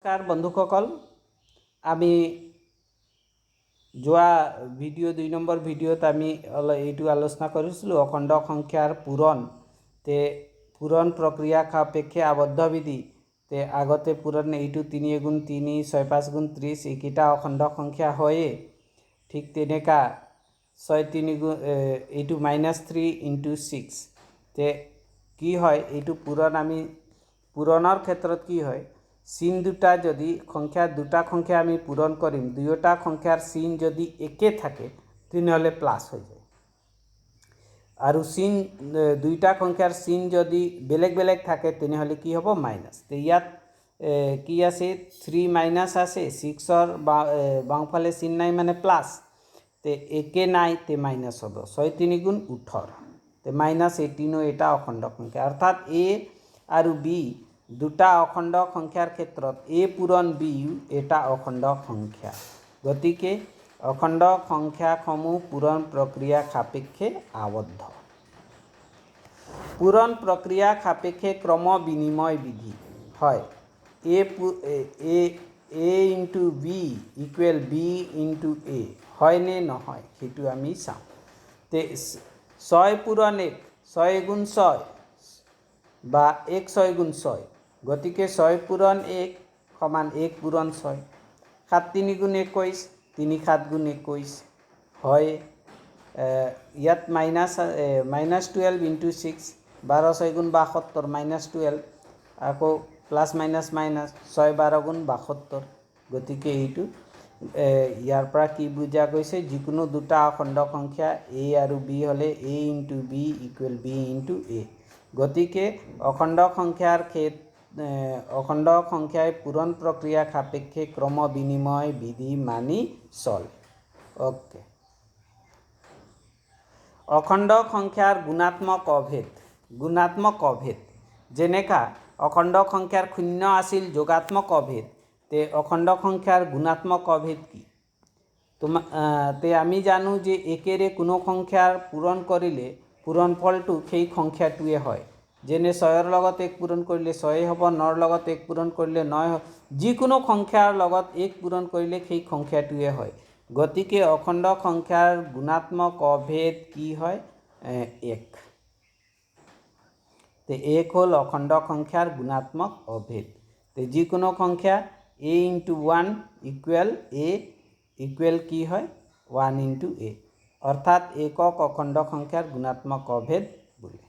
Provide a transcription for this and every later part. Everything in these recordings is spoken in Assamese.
নমস্কাৰ বন্ধুসকল, আমি যোৱা ভিডিঅ' 2 নম্বৰ ভিডিঅ'ত আমি এইটো আলোচনা কৰিছিলোঁ অখণ্ড সংখ্যাৰ পূৰণ তে পূৰণ প্ৰক্ৰিয়া সাপেক্ষে আবদ্ধ বিধি তে আগতে পূৰণ এইটো 3 × 3 6 5 × 30 এইকেইটা অখণ্ড সংখ্যা হয়ে। ঠিক তেনেকা 6 3 এইটো -3 × 6 তে কি হয় এইটো পূৰণ আমি পূৰণৰ ক্ষেত্ৰত কি হয় চিন দুটা যদি দুটা সংখ্যা আমি পূরণ করিম দুয়োটা সংখ্যার চিন যদি একে থাকে তেনেহলে প্লাস হয়ে যায় আর চিন দুইটা সংখ্যার চিন যদি বেলেগ বেলেগ থাকে তেনেহলে কি হব মাইনাস। তো ইয়াত কি আছে 3 মাইনাস আছে 6 বাওঁফালে চিন নাই মানে প্লাস তে একে নাই তে মাইনাস হব 6 3 × 18 তে -18 এটা অখণ্ড সংখ্যা অর্থাৎ এ আর বি দুটা অখণ্ড সংখ্যাৰ ক্ষেত্ৰত এ পূৰণ বি এটা অখণ্ড সংখ্যা। গতিকে অখণ্ড সংখ্যাসমূহ পূৰণ প্ৰক্ৰিয়া সাপেক্ষে আবদ্ধ। পূৰণ প্ৰক্ৰিয়া সাপেক্ষে ক্ৰম বিনিময় বিধি হয় A into B equal B into A হয় নে নহয় সেইটো আমি চাওঁ। তে 6 পূৰণ 1 6 × 6 বা 1 6 × 6 গতিকে 6 পূৰণ 1 সমান 1 পূৰণ 6 7 3 × 21 3 7 × 21 হয়। ইয়াত -12 × 6 12 6 × 72 -12 আকৌ প্লাস মাইনাস মাইনাস 6 12 × 72 গতিকে এইটো ইয়াৰ পৰা কি বুজা গৈছে যিকোনো দুটা অখণ্ড সংখ্যা এ আৰু বি হলে A into B equal B into A. গতিকে অখণ্ড সংখ্যাৰ অখণ্ড সংখ্যায় পূৰণ প্ৰক্ৰিয়া সাপেক্ষে ক্ৰম বিনিময় বিধি মানি চলে। ওকে। অখণ্ড সংখ্যাৰ গুণাত্মক অভেদ যেনেকা অখণ্ড সংখ্যাৰ 0 আছিল যোগাত্মক অভেদ তে অখণ্ড সংখ্যাৰ গুণাত্মক অভেদ কি তে আমি জানো যে একেৰে কোনো সংখ্যাৰ পূৰণ কৰিলে পূৰণফলটো সেই সংখ্যাটোৱে হয়। যেনে 6 লগত 1 পূৰণ কৰিলে 6 হ'ব 9 লগত 1 পূৰণ কৰিলে 9 হ'ব যিকোনো সংখ্যাৰ লগত 1 পূৰণ কৰিলে সেই সংখ্যাটোৱে হয়। গতিকে অখণ্ড সংখ্যাৰ গুণাত্মক অভেদ কি হয় 1 তে 1 হ'ল অখণ্ড সংখ্যাৰ গুণাত্মক অভেদ। তে যিকোনো সংখ্যা a × 1 ইকুৱেল a ইকুৱেল কি হয় 1 × a অৰ্থাৎ একক অখণ্ড সংখ্যাৰ গুণাত্মক অভেদ বোলে।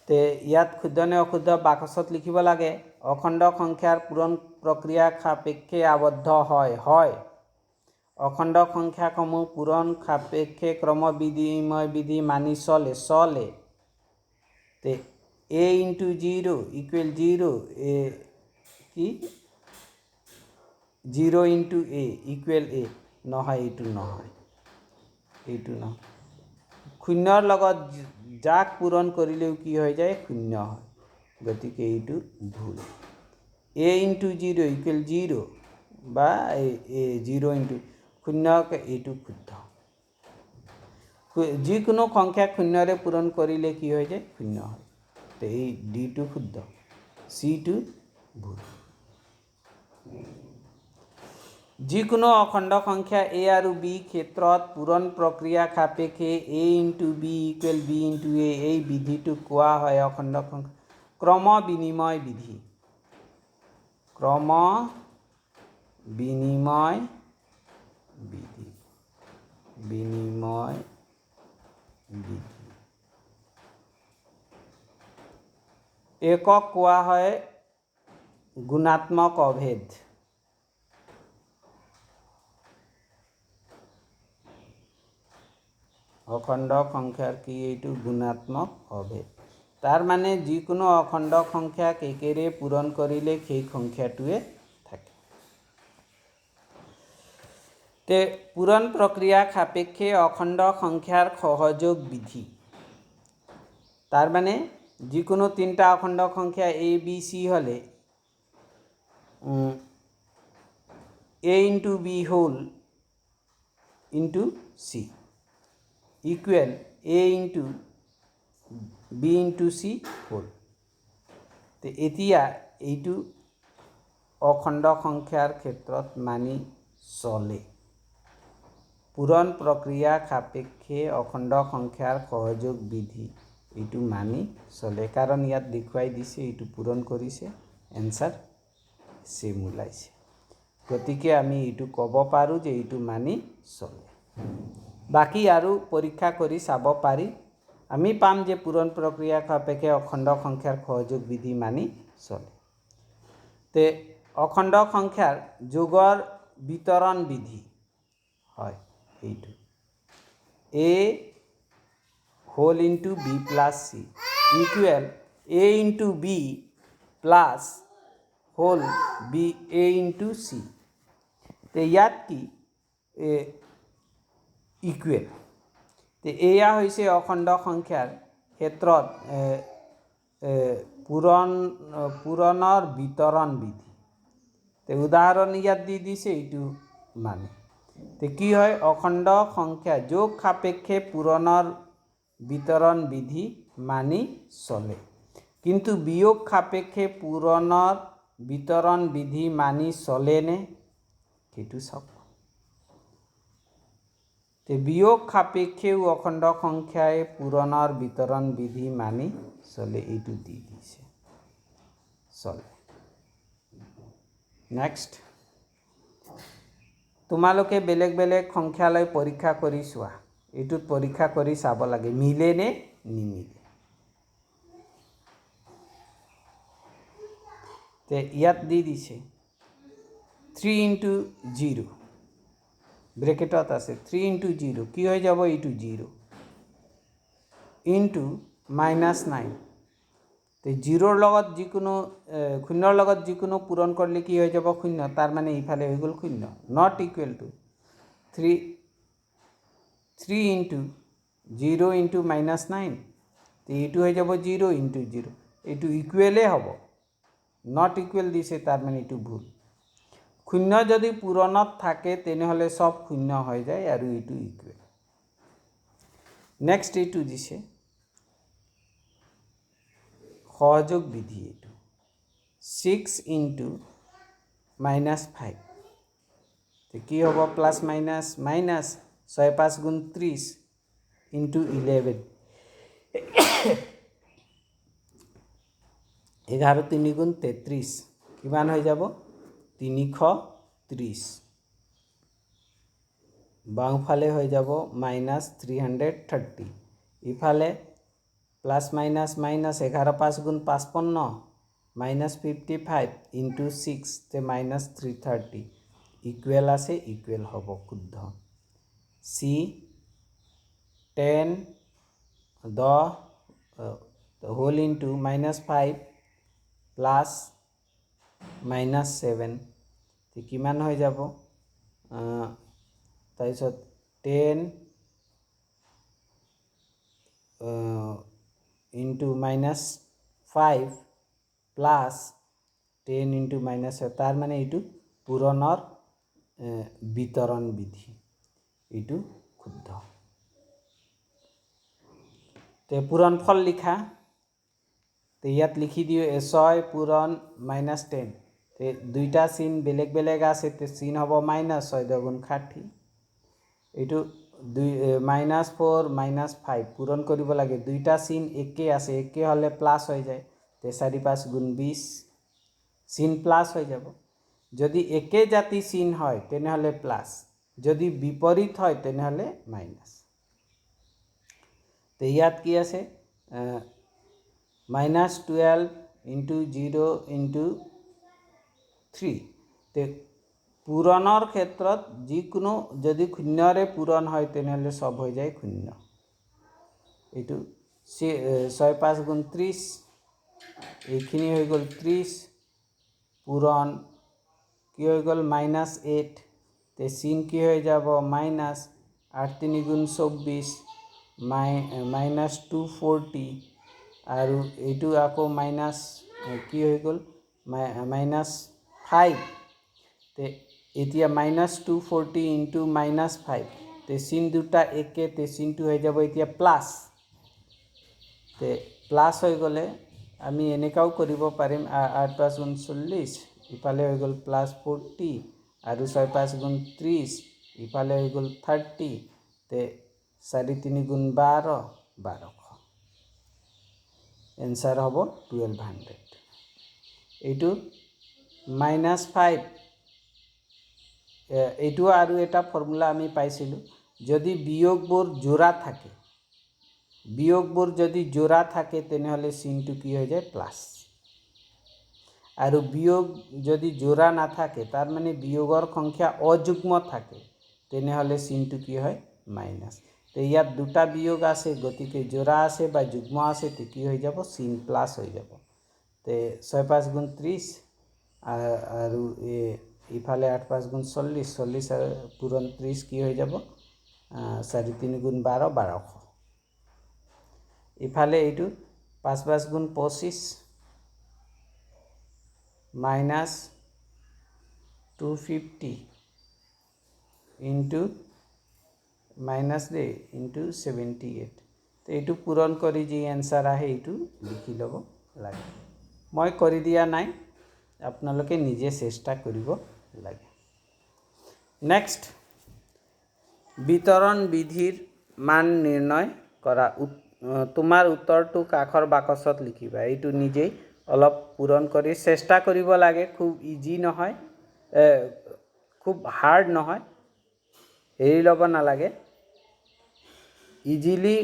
তে ইয়াত শুদ্ধ নে অশুদ্ধ বাকচত লিখিব লাগে অখণ্ড সংখ্যাৰ পূৰণ প্ৰক্ৰিয়া সাপেক্ষে আবদ্ধ হয় অখণ্ড সংখ্যাসমূহ পূৰণ সাপেক্ষে ক্ৰম বিনিময় বিধি মানি চলে। তে a × 0 ইকুৱেল 0 কি 0 × a ইকুৱেল a নহয় এইটো নহয় শূন্যৰ লগত যাক পূৰণ কৰিলেও কি হৈ যায় 0 হয় গতিকে এইটো ভুল। a × 0 ইকুৱেল 0 বা 0 × 0 এইটো শুদ্ধ। যিকোনো সংখ্যাক 0ৰে পূৰণ কৰিলে কি হৈ যায় 0 হয় তো এই ডিটো শুদ্ধ চিটো ভুল। যিকোনো অখণ্ড সংখ্যা a আৰু b ক্ষেত্ৰত পূৰণ প্ৰক্ৰিয়া সাপেক্ষে a × b equal b × a এই বিধিটোক কোৱা হয় অখণ্ড সংখ্যা ক্ৰম বিনিময় বিধি। ক্ৰম বিনিময় বিধি একক কোৱা হয় গুণাত্মক অভেদ। অখণ্ড সংখ্যাৰ কি এইটো গুণাত্মক অভেদ তাৰ মানে যিকোনো অখণ্ড সংখ্যাক একেৰে পূৰণ কৰিলে সেই সংখ্যাটোৱে থাকে। তে পূৰণ প্ৰক্ৰিয়া সাপেক্ষে অখণ্ড সংখ্যাৰ সহযোগ বিধি তাৰ মানে যিকোনো তিনটা অখণ্ড সংখ্যা a b c হলে a × b whole into c equal a × b × c whole. তো এতিয়া এইটো অখণ্ড সংখ্যাৰ ক্ষেত্ৰত মানি চলে। পূৰণ প্ৰক্ৰিয়া সাপেক্ষে অখণ্ড সংখ্যাৰ সহযোগ বিধি এইটো মানি চলে, কাৰণ ইয়াত দেখুৱাই দিছে এইটো পূৰণ কৰিছে, এনসাৰ চেম ওলাইছে। গতিকে আমি এইটো ক'ব পাৰোঁ যে এইটো মানি চলে। বাকী আৰু পৰীক্ষা কৰি চাব পাৰি। আমি পাম যে পূৰণ প্ৰক্ৰিয়া সাপেক্ষে অখণ্ড সংখ্যাৰ সহযোগ বিধি মানি চলে। তে অখণ্ড সংখ্যাৰ যোগৰ বিতৰণ বিধি হয় এইটো a whole into b plus c equal a into b plus whole b a into c। তে ইয়াত কি ইকুৱেল, তে এয়া হৈছে অখণ্ড সংখ্যাৰ ক্ষেত্ৰত পূৰণৰ বিতৰণ বিধি। তে উদাহৰণ ইয়াত দি দিছে এইটো মানে। তে কি হয়, অখণ্ড সংখ্যা যোগ সাপেক্ষে পূৰণৰ বিতৰণ বিধি মানি চলে, কিন্তু বিয়োগ সাপেক্ষে পূৰণৰ বিতৰণ বিধি মানি চলেনে সেইটো চাওক। তে বিয়োগ সাপেক্ষেও অখণ্ড সংখ্যাই পূৰণৰ বিতৰণ বিধি মানি চলে, এইটো দি দিছে চলে। নেক্সট, তোমালোকে বেলেগ বেলেগ সংখ্যালৈ পৰীক্ষা কৰি চোৱা। এইটোত পৰীক্ষা কৰি চাব লাগে মিলে নে নিমিলে। তে ইয়াত দি দিছে 3 ইনটু 0 ব্ৰেকেটত আছে 3 ইনটু 0 কি হৈ যাব, এইটো 0 ইনটু -9। তো 0ৰ লগত যিকোনো শূন্যৰ লগত যিকোনো পূৰণ কৰিলে কি হৈ যাব, শূন্য, তাৰ মানে ইফালে হৈ গ'ল শূন্য, not equal to 3 into 0 into -9। তো এইটো হৈ যাব 0 ইনটু 0, এইটো ইকুৱেলে হ'ব, নট ইকুৱেল দিছে, তাৰ মানে এইটো ভুল। শূন্য যদি পূৰণত থাকে তেনেহ'লে সব শূন্য হৈ যায় আৰু এইটো ইকুৱেল। নেক্সট এইটো দিছে সহযোগ বিধি, এইটো 6 ইনটু -5। তো কি হ'ব, প্লাছ মাইনাছ মাইনাছ 6 5 গুণ 30 ইনটু 11 11 3 গুণ 33 কিমান হৈ যাব, 330। বাওঁফালে হৈ যাব -330, ইফালে প্লাছ মাইনাছ মাইনাছ 11 5 গুণ 55 -55 ইনটু 6 তে -330 ইকুৱেল আছে, ইকুৱেল হ'ব শুদ্ধ। চি 10 হোল ইনটু -5 প্লাছ -7 কিমান হৈ যাব, তাৰপিছত 10 ইনটু -5 প্লাছ 10 ইনটু -7, তাৰ মানে এইটো পূৰণৰ বিতৰণ বিধি, এইটো শুদ্ধ। তে পূৰণ ফল লিখা, তে ইয়াত লিখি দিওঁ 6 পূৰণ -10। তে দুইটা চিন বেলেগ বেলেগ আছে, তে চিন হ'ব -6 × 60। এইটো -4 -5 পূৰণ কৰিব লাগে, দুইটা চিন একে আছে, একে হ'লে প্লাছ হৈ যায়, তে 4 5 গুণ 20 চিন প্লাছ হৈ যাব। যদি একে জাতি চিন হয় তেনেহ'লে প্লাছ, যদি বিপৰীত হয় তেনেহ'লে মাইনাছ। তো ইয়াত কি আছে, -12 ইনটু 0 ইনটু 3। তো পূৰণৰ ক্ষেত্ৰত যিকোনো যদি শূন্যৰে পূৰণ হয় তেনেহ'লে সব হৈ যায় শূন্য। এইটো 6 5 গুণ 30, এইখিনি হৈ গ'ল 30, পূৰণ কি হৈ গ'ল -8, তে চিন কি হৈ যাব মাইনাছ, 8 3 গুণ 24 -240, আৰু এইটো আকৌ মাইনাছ কি হৈ গ'ল -5। তে এতিয়া -240 ইনটু -5, তে চিন দুটা একে, তে চিনটো হৈ যাব এতিয়া প্লাছ। তে প্লাছ হৈ গ'লে আমি এনেকাও কৰিব পাৰিম 8 5 গুণ 40 ইফালে হৈ গ'ল +40 আৰু 6 5 গুণ 30 ইফালে হৈ গ'ল 30 তে 4 3 গুণ 12 1200 এনসার হব 1200 এইটো -5 এইটো আৰু এটা ফৰ্মুলা আমি পাইছিলোঁ যদি বিয়োগবোৰ জোড়া থাকে বিয়োগবোৰ যদি জোড়া থাকে তেনেহলে চিনটো কি হৈ যায় প্লাস আৰু বিয়োগ যদি জোড়া না থাকে তাৰ মানে বিয়োগৰ সংখ্যা অযুগ্ম থাকে তেনেহলে চিনটো কি হয় মাইনাস তো ইয়াত দুটা বিয়োগ আছে গতিকে জোড়া আছে বা যুগ্ম আছে তো কি হৈ যাব চিন প্লাস হৈ যাব তে 6 5 গুণ 30 আৰু ইফালে 8 5 গুণ 40 40 আৰু পূৰণ 30 কি হৈ যাব 4 3 গুণ 12 1200 ইফালে এইটো 5 5 গুণ 25 মাইনাস 250 ইনটু মাইনাস দে ইনটু 78 তো এইটো পূৰণ কৰি যি এনসাৰ আহে এইটো লিখি ল'ব লাগে মই কৰি দিয়া নাই আপোনালোকে নিজে চেষ্টা কৰিব লাগে নেক্সট বিতৰণ বিধিৰ মান নিৰ্ণয় কৰা তোমাৰ উত্তৰটো কাষৰ বাকচত লিখিবা এইটো নিজেই অলপ পূৰণ কৰি চেষ্টা কৰিব লাগে খুব ইজি নহয় খুব হাৰ্ড নহয় এৰি ল'ব নালাগে ইজিলি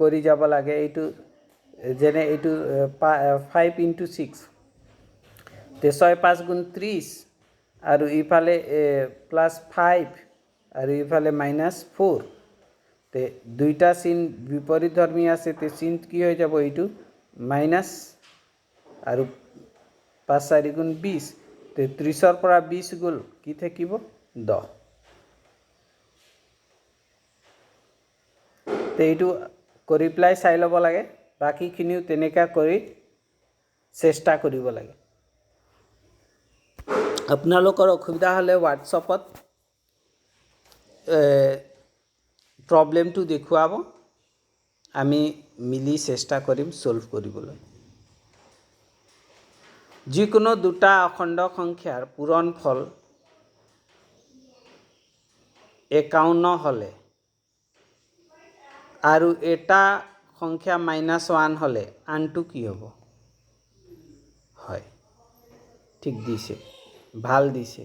কৰি যাব লাগে এইটো যেনে এইটো 5 × 6 তে 6 5 গুণ 30 আৰু ইফালে +5 আৰু ইফালে -4 তে দুইটা চিন বিপৰীতধৰ্মী আছে তে চিন কি হৈ যাব এইটো মাইনাস আৰু 5 4 গুণ 20 তে 30 পৰা 20 গ'ল কি থাকিব 10 তে এইটো কৰি পেলাই চাই ল'ব লাগে বাকিখিনিও তেনেকা কৰি চেষ্টা কৰিব লাগে আপোনালোকৰ অসুবিধা হলে হোৱাটছআপত প্ৰবলেমটো দেখুৱাব আমি মিলি চেষ্টা কৰিম সলভ কৰিবলৈ যিকোনো দুটা অখণ্ড সংখ্যাৰ পূৰণফল 51 হলে আৰু এটা সংখ্যা -1 হলে আনটো কি হ'ব হয় ঠিক দিছে ভাল দিছে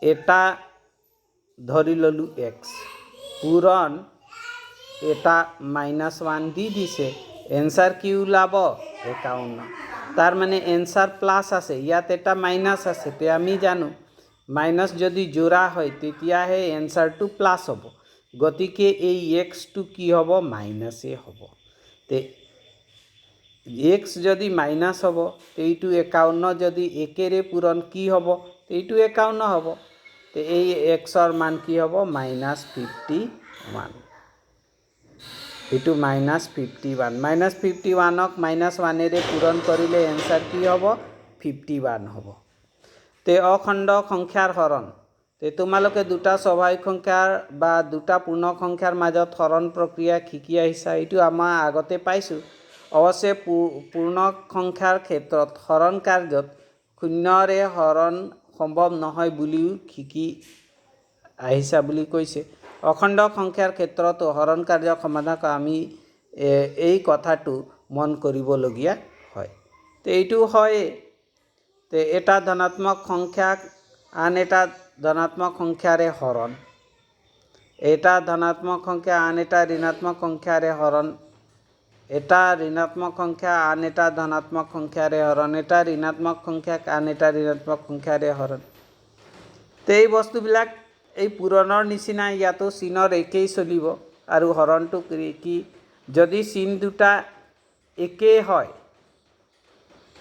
এটা ধৰি ললো x পূৰণ এটা -1 দি দিছে এনসার কি ওলাব 51 তার মানে এনসার প্লাস আছে ইয়াত এটা মাইনাস আছে তে আমি জানো মাইনাস যদি জোড়া হয় তেতিয়াহে এনসারটো প্লাস হ'ব গতিকে এই x টো কি হ'ব মাইনাসে হ'ব তে x যদি মাইনাস হ'ব এইটো 51 যদি একেৰে পূৰণ কি হ'ব এইটো 51 হ'ব তে এই x ৰ মান কি হ'ব -51 এইটো -51 -51ক -1 এৰে পূৰণ কৰিলে এনসাৰ কি হ'ব 51 হ'ব তে অখণ্ড সংখ্যাৰ হৰণ তে তোমালোকে দুটা স্বাভাৱিক সংখ্যাৰ বা দুটা পূৰ্ণ সংখ্যাৰ মাজত হৰণ প্ৰক্ৰিয়া শিকি আহিছা এইটো আমাৰ আগতে পাইছোঁ অৱশ্যে পূৰ্ণ সংখ্যাৰ ক্ষেত্ৰত হৰণ কাৰ্যত শূন্যৰে হৰণ সম্ভৱ নহয় বুলিও শিকি আহিছা বুলি কৈছে অখণ্ড সংখ্যাৰ ক্ষেত্ৰত হৰণ কাৰ্য সমাধান আমি এই কথাটো মন কৰিবলগীয়া হয় তে এইটো হয় তে এটা ধনাত্মক সংখ্যাক আন এটা ধনাত্মক সংখ্যাৰে হৰণ এটা ধনাত্মক সংখ্যা আন এটা ঋণাত্মক সংখ্যাৰে হৰণ এটা ঋণাত্মক সংখ্যা আন এটা ধনাত্মক সংখ্যাৰে হৰণ এটা ঋণাত্মক সংখ্যাক আন এটা ঋণাত্মক সংখ্যাৰে হৰণ তে এই বস্তুবিলাক এই পূৰণৰ নিচিনা ইয়াতো চিনৰ একেই চলিব আৰু হৰণটো কি যদি চিন দুটা একেই হয়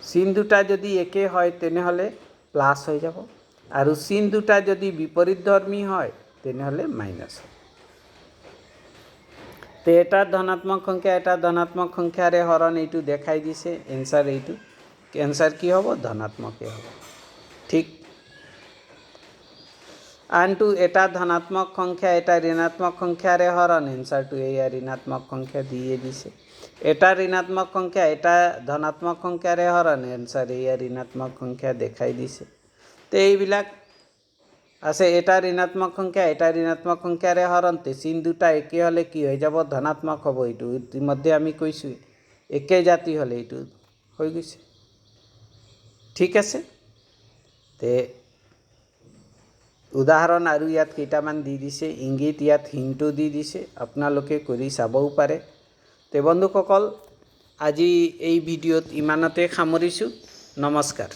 চিন দুটা যদি একেই হয় তেনেহলে প্লাস হৈ যাব আৰু চিন দুটা যদি বিপৰীতধৰ্মী হয় তেনেহলে মাইনাস হ'ব তে এটা ধনাত্মক সংখ্যা এটা ধনাত্মক সংখ্যাৰে হৰণ এইটো দেখাই দিছে এনসার এইটো এনসার কি হ'ব ধনাত্মকে হ'ব ঠিক আনটো এটা ধনাত্মক সংখ্যা এটা ঋণাত্মক সংখ্যাৰে হৰণ এনসাৰটো এয়া ঋণাত্মক সংখ্যা দিয়ে দিছে এটা ঋণাত্মক সংখ্যা এটা ধনাত্মক সংখ্যাৰে হৰণ এনসাৰ এয়া ঋণাত্মক সংখ্যা দেখাই দিছে তো এইবিলাক আছে এটা ঋণাত্মক সংখ্যা এটা ঋণাত্মক সংখ্যাৰে হৰণতে চিন দুটা একে হ'লে কি হৈ যাব ধনাত্মক হ'ব এইটো ইতিমধ্যে আমি কৈছোঁ একে জাতি হ'লে এইটো হৈ গৈছে ঠিক আছে তে উদাহৰণ আৰু ইয়াত কেইটামান দি দিছে ইংগিত ইয়াত হিণ্টটো দি দিছে আপোনালোকে কৰি চাবও পাৰে তে বন্ধুসকল আজি এই ভিডিঅ'ত ইমানতে সামৰিছোঁ নমস্কাৰ